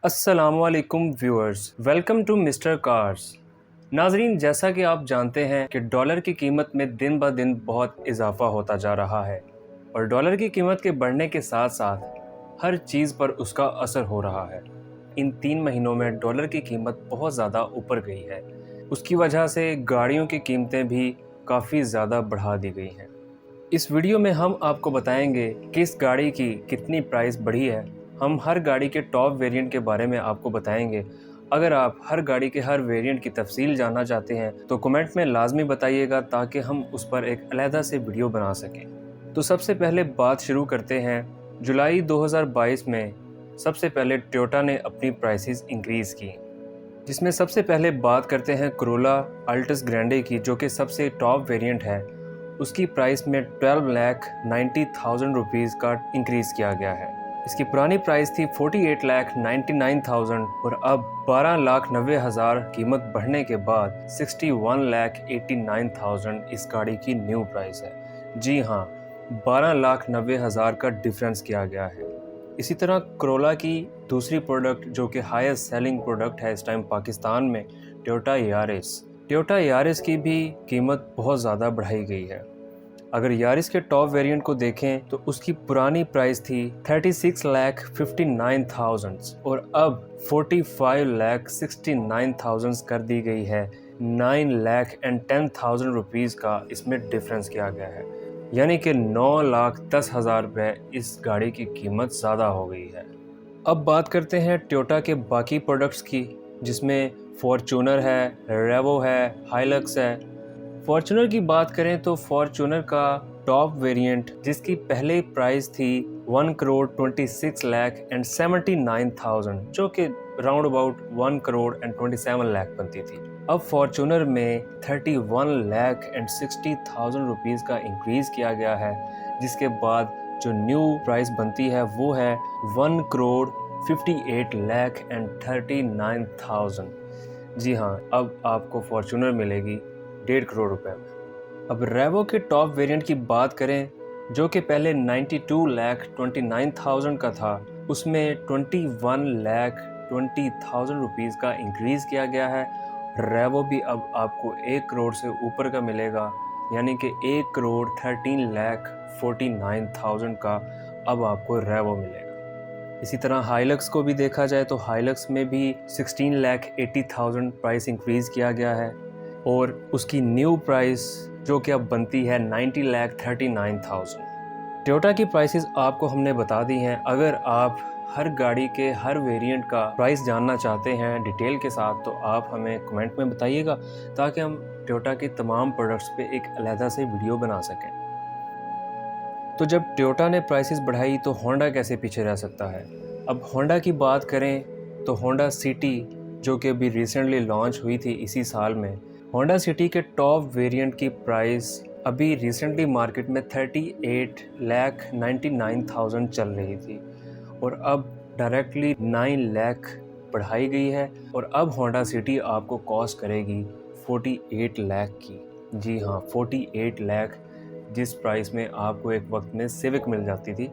अस्सलामुअलैकुम viewers, welcome to Mister Cars. नाजरीन, जैसा कि आप जानते हैं कि डॉलर की कीमत में दिन ब दिन बहुत इजाफा होता जा रहा है और डॉलर की कीमत के बढ़ने के साथ साथ हर चीज़ पर उसका असर हो रहा है। इन 3 महीनों में डॉलर की कीमत बहुत ज़्यादा ऊपर गई है। उसकी वजह से गाड़ियों की कीमतें भी काफ़ी ज़्यादा बढ़ा दी गई हैं। इस वीडियो में हम आपको बताएंगे कि इस गाड़ी की कितनी प्राइस बढ़ी है। हम हर गाड़ी के टॉप वेरिएंट के बारे में आपको बताएंगे। अगर आप हर गाड़ी के हर वेरिएंट की तफसील जानना चाहते हैं तो कमेंट में लाजमी बताइएगा ताकि हम उस पर एक अलहदा से वीडियो बना सकें। तो सबसे पहले बात शुरू करते हैं। जुलाई 2022 में सबसे पहले टोयोटा ने अपनी प्राइसेस इंक्रीज़ की, जिसमें सबसे पहले बात करते हैं कोरोला अल्टिस ग्रैंडे की, जो कि सबसे टॉप वेरिएंट है। उसकी प्राइस में 12,90,000 रुपीज़ का इंक्रीज़ किया गया है। इसकी पुरानी प्राइस थी 48,99,000 और अब 12,90,000 कीमत बढ़ने के बाद 61,89,000 इस गाड़ी की न्यू प्राइस है। जी हाँ, 12,90,000 का डिफरेंस किया गया है। इसी तरह कोरोला की दूसरी प्रोडक्ट जो कि हाईएस्ट सेलिंग प्रोडक्ट है इस टाइम पाकिस्तान में, टोयोटा यारिस की भी कीमत बहुत ज़्यादा बढ़ाई गई है। अगर यारिस के टॉप वेरिएंट को देखें तो उसकी पुरानी प्राइस थी 36,59,000 और अब 45,69,000 कर दी गई है। 9,10,000 रुपीज़ का इसमें डिफरेंस किया गया है, यानी कि 9,10,000 रुपये इस गाड़ी की कीमत ज़्यादा हो गई है। अब बात करते हैं टोयोटा के बाकी प्रोडक्ट्स की, जिसमें फॉर्च्यूनर है, रेवो है, हाइलक्स है। फॉर्च्यूनर की बात करें तो फॉर्च्यूनर का टॉप वेरिएंट, जिसकी पहले प्राइस थी 1,26,79,000, जो कि राउंड अबाउट 1,27,00,000 बनती थी। अब फॉर्च्यूनर में 31,60,000 रुपीज़ का इंक्रीज़ किया गया है, जिसके बाद जो न्यू प्राइस बनती है वो है 1,58,39,000। जी हाँ, अब आपको फॉर्च्यूनर मिलेगी 1.5 करोड़ रुपए में। अब रेवो के टॉप वेरिएंट की बात करें, जो कि पहले 92,29,000 का था, उसमें 21,20,000 रुपीज़ का इंक्रीज़ किया गया है। रेवो भी अब आपको 1 करोड़ से ऊपर का मिलेगा, यानी कि 1,13,49,000 का अब आपको रेवो मिलेगा। इसी तरह हाइलक्स को भी देखा जाए तो हाइलक्स में भी 16,80,000 प्राइस इंक्रीज़ किया गया है और उसकी न्यू प्राइस जो कि अब बनती है 90,39,000। टोयोटा की प्राइसेस आपको हमने बता दी हैं। अगर आप हर गाड़ी के हर वेरिएंट का प्राइस जानना चाहते हैं डिटेल के साथ तो आप हमें कमेंट में बताइएगा ताकि हम टोयोटा के तमाम प्रोडक्ट्स पे एक अलहदा से वीडियो बना सकें। तो जब टोयोटा ने प्राइसेस बढ़ाई तो होंडा कैसे पीछे रह सकता है। अब होंडा की बात करें तो होंडा सिटी, जो कि अभी रिसेंटली लॉन्च हुई थी इसी साल में, होंडा सिटी के टॉप वेरिएंट की प्राइस अभी रिसेंटली मार्केट में 38,99,000 चल रही थी और अब डायरेक्टली 9 लाख बढ़ाई गई है और अब होंडा सिटी आपको कॉस्ट करेगी 48 लाख की। जी हाँ, 48 लाख। जिस प्राइस में आपको एक वक्त में सिविक मिल जाती थी,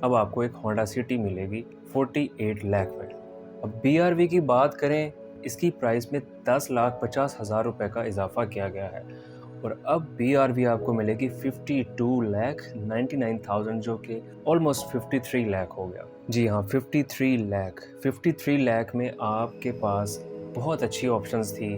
अब आपको एक होंडा सिटी मिलेगी 48 लाख में। अब BRV की बात करें, इसकी प्राइस में 10,50,000 रुपये का इजाफा किया गया है और अब BRV आपको मिलेगी 52,99,000, जो कि ऑलमोस्ट 53 लाख हो गया। जी हाँ, 53 लाख में आपके पास बहुत अच्छी ऑप्शंस थी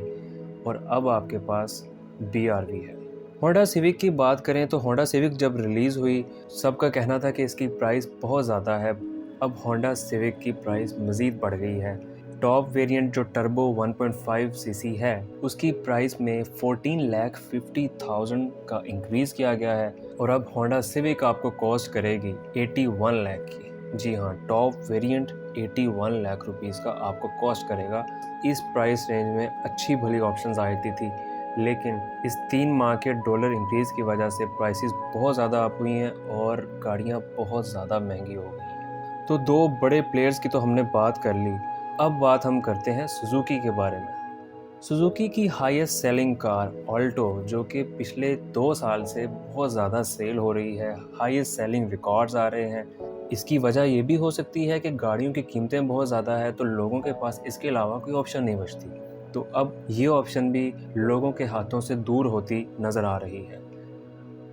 और अब आपके पास BRV है। होंडा सिविक की बात करें तो होंडा सिविक जब रिलीज़ हुई सबका कहना था कि इसकी प्राइस बहुत ज़्यादा है। अब होंडा सिविक की प्राइस मज़ीद बढ़ गई है। टॉप वेरिएंट जो टर्बो 1.5 सीसी है उसकी प्राइस में 14,50,000 का इंक्रीज़ किया गया है और अब होंडा सिविक आपको कॉस्ट करेगी 81 लाख की। जी हाँ, टॉप वेरिएंट 81 लाख रुपीज़ का आपको कॉस्ट करेगा। इस प्राइस रेंज में अच्छी भली ऑप्शंस आती थी, लेकिन इस 3 माह के डॉलर इंक्रीज़ की वजह से प्राइसेस बहुत ज़्यादा अप हुई हैं और गाड़ियाँ बहुत ज़्यादा महंगी हो गई हैं। तो 2 बड़े प्लेयर्स की तो हमने बात कर ली। अब बात हम करते हैं सुजुकी के बारे में। सुजुकी की हाईएस्ट सेलिंग कार ऑल्टो, जो कि पिछले 2 साल से बहुत ज़्यादा सेल हो रही है, हाईएस्ट सेलिंग रिकॉर्ड्स आ रहे हैं, इसकी वजह ये भी हो सकती है कि गाड़ियों की कीमतें बहुत ज़्यादा है तो लोगों के पास इसके अलावा कोई ऑप्शन नहीं बचती, तो अब ये ऑप्शन भी लोगों के हाथों से दूर होती नज़र आ रही है।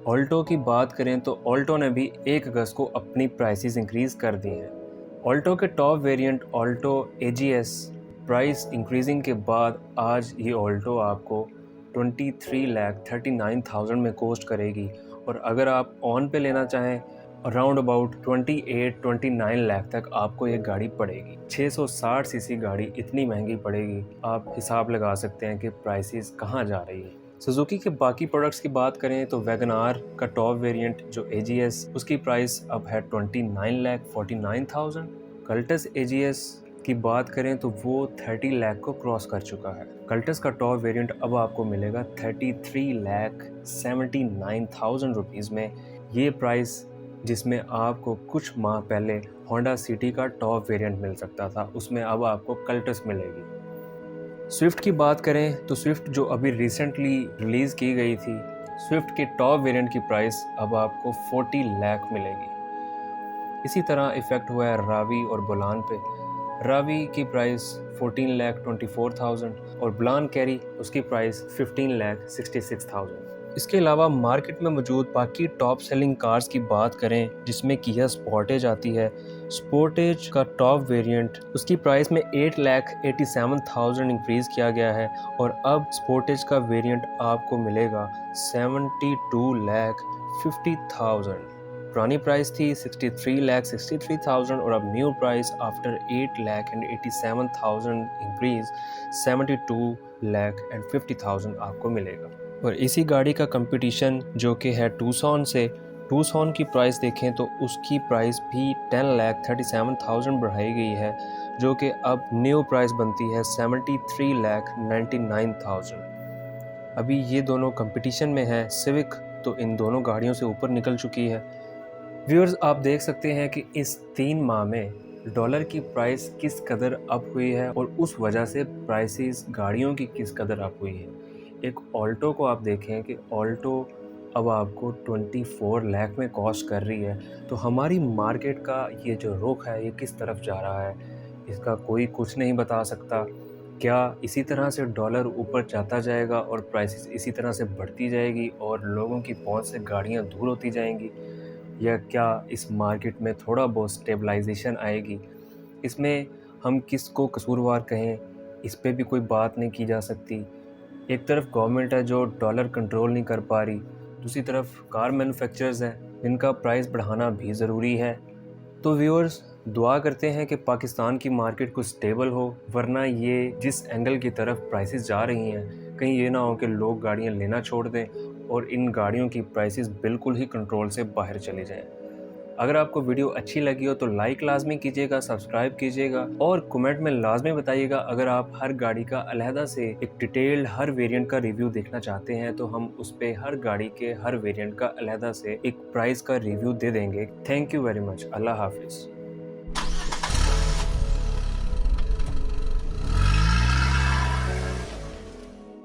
ऑल्टो की बात करें तो ऑल्टो ने भी 1 अगस्त को अपनी प्राइसेस इंक्रीज़ कर दी हैं। ऑल्टो के top variant Alto AGS price increasing के बाद आज ये ऑल्टो आपको 23,39,000 में कॉस्ट करेगी, और अगर आप ऑन पे लेना चाहें अराउंड अबाउट 28-29 लाख तक आपको ये गाड़ी पड़ेगी। 660 सीसी गाड़ी इतनी महंगी पड़ेगी, आप हिसाब लगा सकते हैं कि प्राइसेस कहाँ जा रही है। सुजुकी के बाकी प्रोडक्ट्स की बात करें तो वैगन आर का टॉप वेरिएंट जो एजीएस, उसकी प्राइस अब है 29,49,000। कल्टस एजीएस की बात करें तो वो 30 लाख को क्रॉस कर चुका है। कल्टस का टॉप वेरिएंट अब आपको मिलेगा 33,79,000 रुपीज़ में। ये प्राइस जिसमें आपको कुछ माह पहले होंडा सिटी का टॉप वेरिएंट मिल सकता था, उसमें अब आपको कल्टस मिलेगी। स्विफ्ट की बात करें तो स्विफ्ट जो अभी रिसेंटली रिलीज़ की गई थी, स्विफ्ट के टॉप वेरिएंट की प्राइस अब आपको 40 लाख मिलेगी। इसी तरह इफ़ेक्ट हुआ है रावी और बुलान पे। रावी की प्राइस 14,24,000 और बुलान कैरी उसकी प्राइस 15,66,000। इसके अलावा मार्केट में मौजूद बाकी टॉप सेलिंग कार्स की बात करें जिसमें किया स्पोर्टेज आती है। स्पोर्टेज का टॉप वेरिएंट उसकी प्राइस में 8,87,000 इंक्रीज़ किया गया है, और अब स्पोर्टेज का वेरिएंट आपको मिलेगा 72,50,000। पुरानी प्राइस थी 63,63,000 और अब न्यू प्राइस आफ्टर 8,87,000 इंक्रीज 72,50,000 आपको मिलेगा। और इसी गाड़ी का कंपटीशन जो कि है टूसॉन से, टूसॉन की प्राइस देखें तो उसकी प्राइस भी 10,37,000 बढ़ाई गई है, जो कि अब न्यू प्राइस बनती है 73,99,000। अभी ये दोनों कंपटीशन में है। सिविक तो इन दोनों गाड़ियों से ऊपर निकल चुकी है। व्यूअर्स, आप देख सकते हैं कि इस 3 माह में डॉलर की प्राइस किस कदर अप हुई है और उस वजह से प्राइसेस गाड़ियों की किस कदर अप हुई है। एक ऑल्टो को आप देखें कि ऑल्टो अब आपको 24 लाख में कॉस्ट कर रही है, तो हमारी मार्केट का ये जो रुख है ये किस तरफ जा रहा है इसका कोई कुछ नहीं बता सकता। क्या इसी तरह से डॉलर ऊपर जाता जाएगा और प्राइसेस इसी तरह से बढ़ती जाएगी और लोगों की पहुंच से गाड़ियां दूर होती जाएंगी, या क्या इस मार्केट में थोड़ा बहुत स्टेबलाइजेशन आएगी? इसमें हम किसको कसूरवार कहें, इस पे भी कोई बात नहीं की जा सकती। एक तरफ गवर्नमेंट है जो डॉलर कंट्रोल नहीं कर पा रही, दूसरी तरफ कार मैन्युफैक्चरर्स हैं जिनका प्राइस बढ़ाना भी ज़रूरी है। तो व्यूअर्स, दुआ करते हैं कि पाकिस्तान की मार्केट कुछ स्टेबल हो, वरना ये जिस एंगल की तरफ प्राइसेस जा रही हैं, कहीं ये ना हो कि लोग गाड़ियां लेना छोड़ दें और इन गाड़ियों की प्राइसेस बिल्कुल ही कंट्रोल से बाहर चले जाएं। अगर आपको वीडियो अच्छी लगी हो तो लाइक लाजमी कीजिएगा, सब्सक्राइब कीजिएगा और कमेंट में लाजमी बताइएगा। अगर आप हर गाड़ी का अलहदा से एक डिटेल्ड हर वेरिएंट का रिव्यू देखना चाहते हैं तो हम उस पे हर गाड़ी के हर वेरिएंट का अलहदा से एक प्राइस का रिव्यू दे देंगे। Thank you very much. Allah हाफिज़।